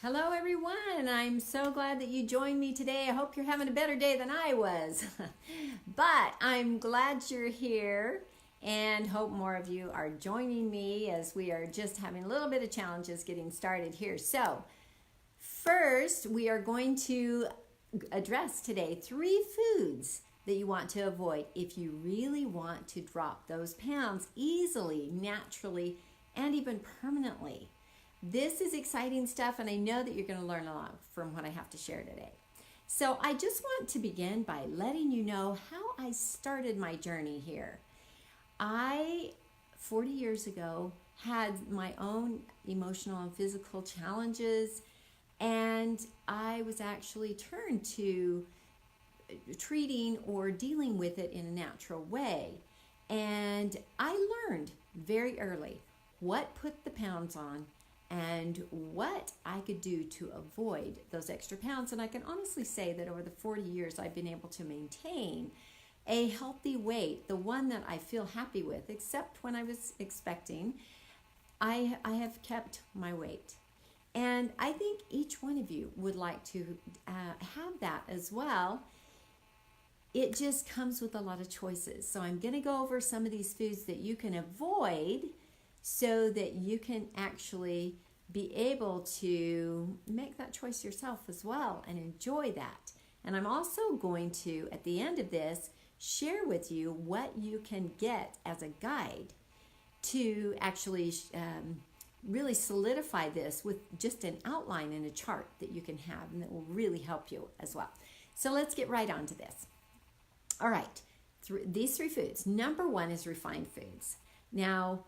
Hello everyone, I'm so glad that you joined me today. I hope you're having a better day than I was. But I'm glad you're here and hope more of you are joining me as we are just having a little bit of challenges getting started here. So first we are going to address today 3 foods that you want to avoid if you really want to drop those pounds easily, naturally, and even permanently. This is exciting stuff, and I know that you're going to learn a lot from what I have to share today. So I just want to begin by letting you know how I started my journey here. I, 40 years ago, had my own emotional and physical challenges, and I was actually turned to treating or dealing with it in a natural way. And I learned very early what put the pounds on and what I could do to avoid those extra pounds. And I can honestly say that over the 40 years, I've been able to maintain a healthy weight, the one that I feel happy with, except when I was expecting. I have kept my weight. And I think each one of you would like to have that as well. It just comes with a lot of choices. So I'm going to go over some of these foods that you can avoid so that you can actually be able to make that choice yourself as well and enjoy that. And I'm also going to, at the end of this, share with you what you can get as a guide to actually really solidify this with just an outline and a chart that you can have and that will really help you as well. So let's get right on to this. All right, these 3 foods. Number 1 is refined foods. Now,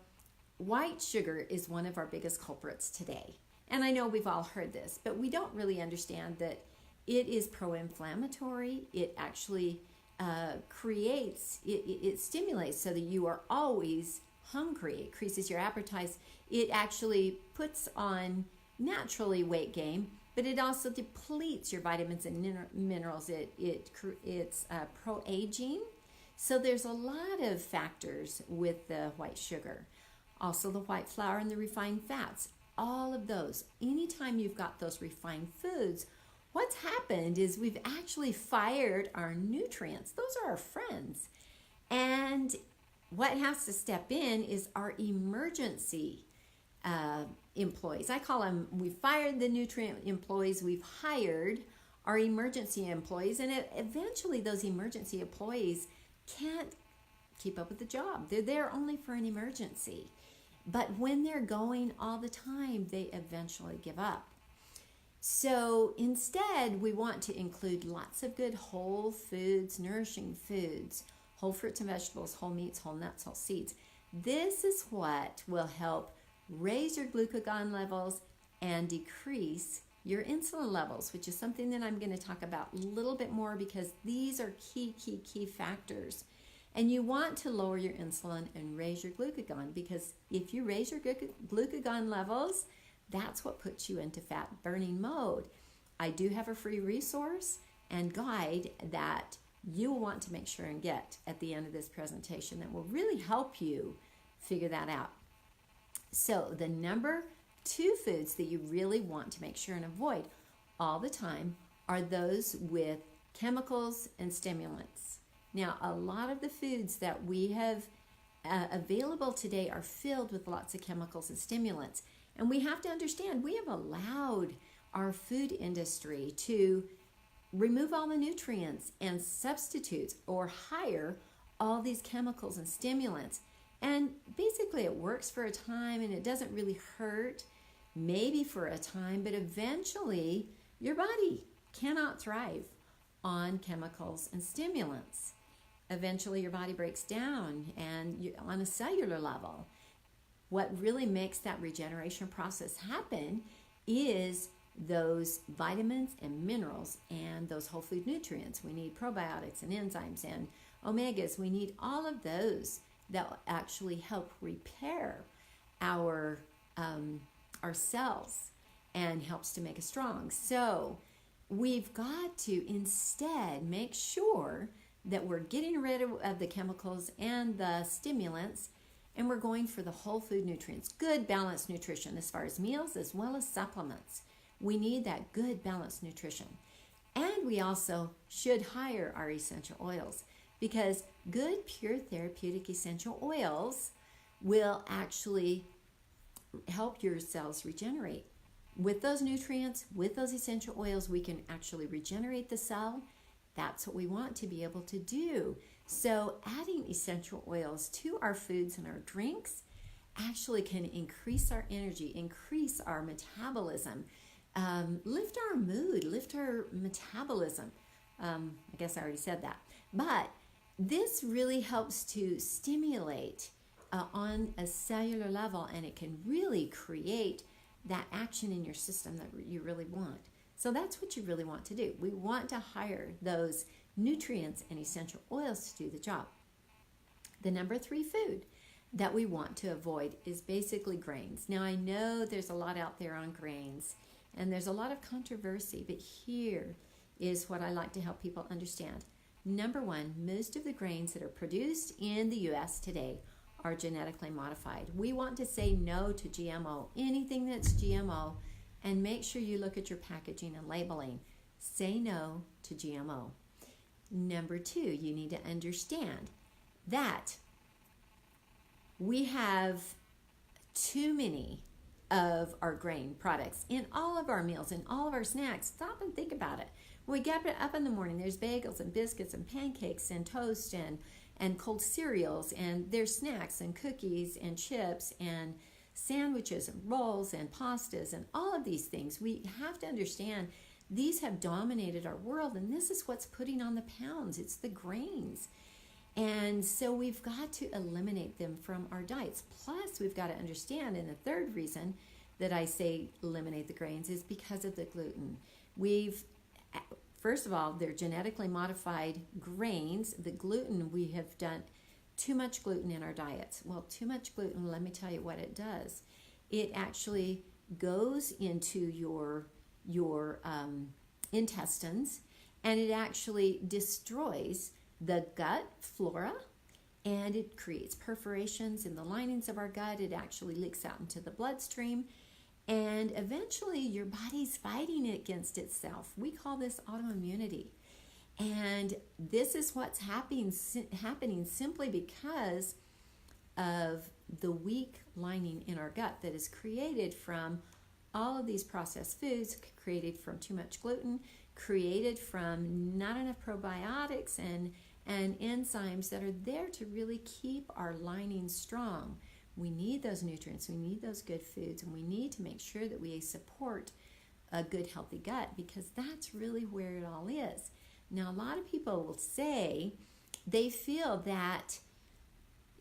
white sugar is one of our biggest culprits today. And I know we've all heard this, but we don't really understand that it is pro-inflammatory. It actually it stimulates so that you are always hungry. It increases your appetite. It actually puts on naturally weight gain, but it also depletes your vitamins and minerals. It's pro-aging. So there's a lot of factors with the white sugar. Also the white flour and the refined fats, all of those. Anytime you've got those refined foods, what's happened is we've actually fired our nutrients. Those are our friends. And what has to step in is our emergency employees. I call them, we fired the nutrient employees, we've hired our emergency employees, and eventually those emergency employees can't keep up with the job. They're there only for an emergency. But when they're going all the time, they eventually give up. So instead, we want to include lots of good whole foods, nourishing foods, whole fruits and vegetables, whole meats, whole nuts, whole seeds. This is what will help raise your glucagon levels and decrease your insulin levels, which is something that I'm going to talk about a little bit more because these are key factors. And you want to lower your insulin and raise your glucagon because if you raise your glucagon levels, that's what puts you into fat burning mode. I do have a free resource and guide that you will want to make sure and get at the end of this presentation that will really help you figure that out. So the number 2 foods that you really want to make sure and avoid all the time are those with chemicals and stimulants. Now, a lot of the foods that we have available today are filled with lots of chemicals and stimulants. And we have to understand, we have allowed our food industry to remove all the nutrients and substitutes or hire all these chemicals and stimulants. And basically it works for a time and it doesn't really hurt, maybe for a time, but eventually your body cannot thrive on chemicals and stimulants. Eventually your body breaks down and on a cellular level. What really makes that regeneration process happen is those vitamins and minerals and those whole food nutrients. We need probiotics and enzymes and omegas. We need all of those that will actually help repair our cells and helps to make us strong. So we've got to instead make sure that we're getting rid of the chemicals and the stimulants, and we're going for the whole food nutrients, good balanced nutrition as far as meals as well as supplements. We need that good balanced nutrition. And we also should hire our essential oils, because good, pure, therapeutic essential oils will actually help your cells regenerate. With those nutrients, with those essential oils, we can actually regenerate the cell. That's what we want to be able to do. So adding essential oils to our foods and our drinks actually can increase our energy, increase our metabolism, lift our mood, lift our metabolism. I guess I already said that. But this really helps to stimulate on a cellular level, and it can really create that action in your system that you really want. So that's what you really want to do. We want to hire those nutrients and essential oils to do the job. The number 3 food that we want to avoid is basically grains. Now, I know there's a lot out there on grains, and there's a lot of controversy, but here is what I like to help people understand. Number 1, most of the grains that are produced in the U.S. today are genetically modified. We want to say no to GMO. Anything that's GMO, and make sure you look at your packaging and labeling. Say no to GMO. Number 2, you need to understand that we have too many of our grain products in all of our meals, in all of our snacks. Stop and think about it. When we get up in the morning, there's bagels and biscuits and pancakes and toast and cold cereals, and there's snacks and cookies and chips and sandwiches and rolls and pastas and all of these things. We have to understand these have dominated our world, and this is what's putting on the pounds. It's the grains. And so we've got to eliminate them from our diets. Plus, we've got to understand, and the third reason that I say eliminate the grains is because of the gluten. First of all, they're genetically modified grains. The gluten, we have done too much gluten in our diets. Well, too much gluten, let me tell you what it does. It actually goes into your intestines, and it actually destroys the gut flora, and it creates perforations in the linings of our gut. It actually leaks out into the bloodstream, and eventually your body's fighting against itself. We call this autoimmunity. And this is what's happening simply because of the weak lining in our gut that is created from all of these processed foods, created from too much gluten, created from not enough probiotics and enzymes that are there to really keep our lining strong. We need those nutrients, we need those good foods, and we need to make sure that we support a good, healthy gut, because that's really where it all is. Now, a lot of people will say they feel that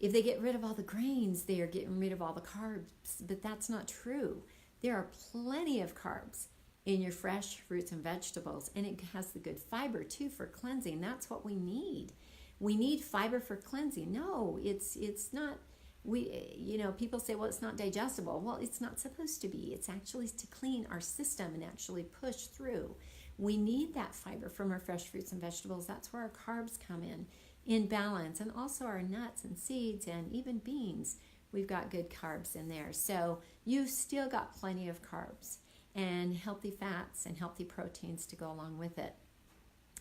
if they get rid of all the grains, they are getting rid of all the carbs, but that's not true. There are plenty of carbs in your fresh fruits and vegetables, and it has the good fiber too for cleansing. That's what we need. We need fiber for cleansing. No, it's not. People say, well, it's not digestible. Well, it's not supposed to be. It's actually to clean our system and actually push through. We need that fiber from our fresh fruits and vegetables. That's where our carbs come in balance, and also our nuts and seeds and even beans. We've got good carbs in there. So you've still got plenty of carbs and healthy fats and healthy proteins to go along with it.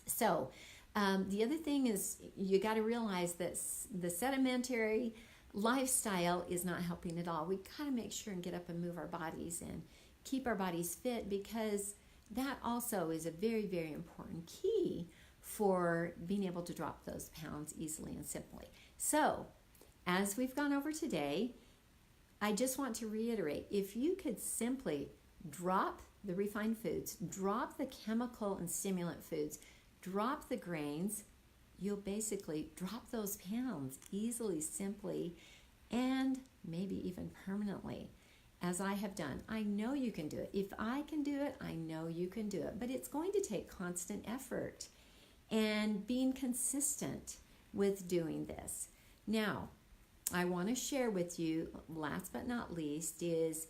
So the other thing is you got to realize that the sedimentary lifestyle is not helping at all. We got to make sure and get up and move our bodies and keep our bodies fit, because that also is a very, very important key for being able to drop those pounds easily and simply. So as we've gone over today, I just want to reiterate, if you could simply drop the refined foods, drop the chemical and stimulant foods, drop the grains, you'll basically drop those pounds easily, simply, and maybe even permanently, as I have done. I know you can do it. If I can do it, I know you can do it. But it's going to take constant effort and being consistent with doing this. Now, I want to share with you, last but not least, is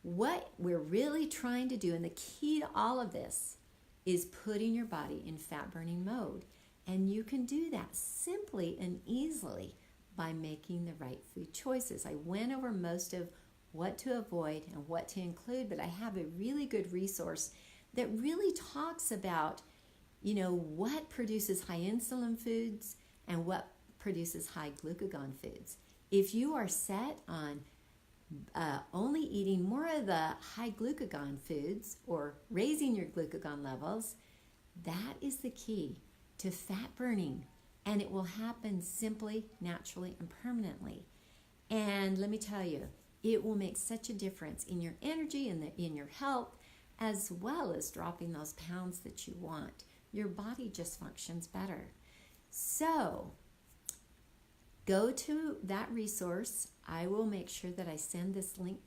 what we're really trying to do. And the key to all of this is putting your body in fat-burning mode. And you can do that simply and easily by making the right food choices. I went over most of what to avoid and what to include. But I have a really good resource that really talks about, what produces high insulin foods and what produces high glucagon foods. If you are set on only eating more of the high glucagon foods or raising your glucagon levels, that is the key to fat burning, and it will happen simply, naturally, and permanently. And let me tell you, it will make such a difference in your energy and in your health, as well as dropping those pounds that you want. Your body just functions better. So go to that resource. I will make sure that I send this link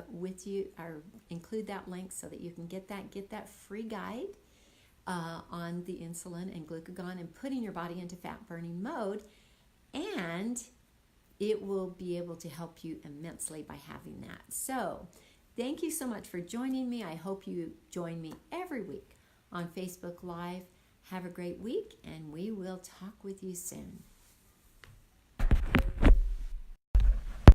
with you, or include that link so that you can get that free guide on the insulin and glucagon and putting your body into fat burning mode, and it will be able to help you immensely by having that. So thank you so much for joining me. I hope you join me every week on Facebook Live. Have a great week, and we will talk with you soon.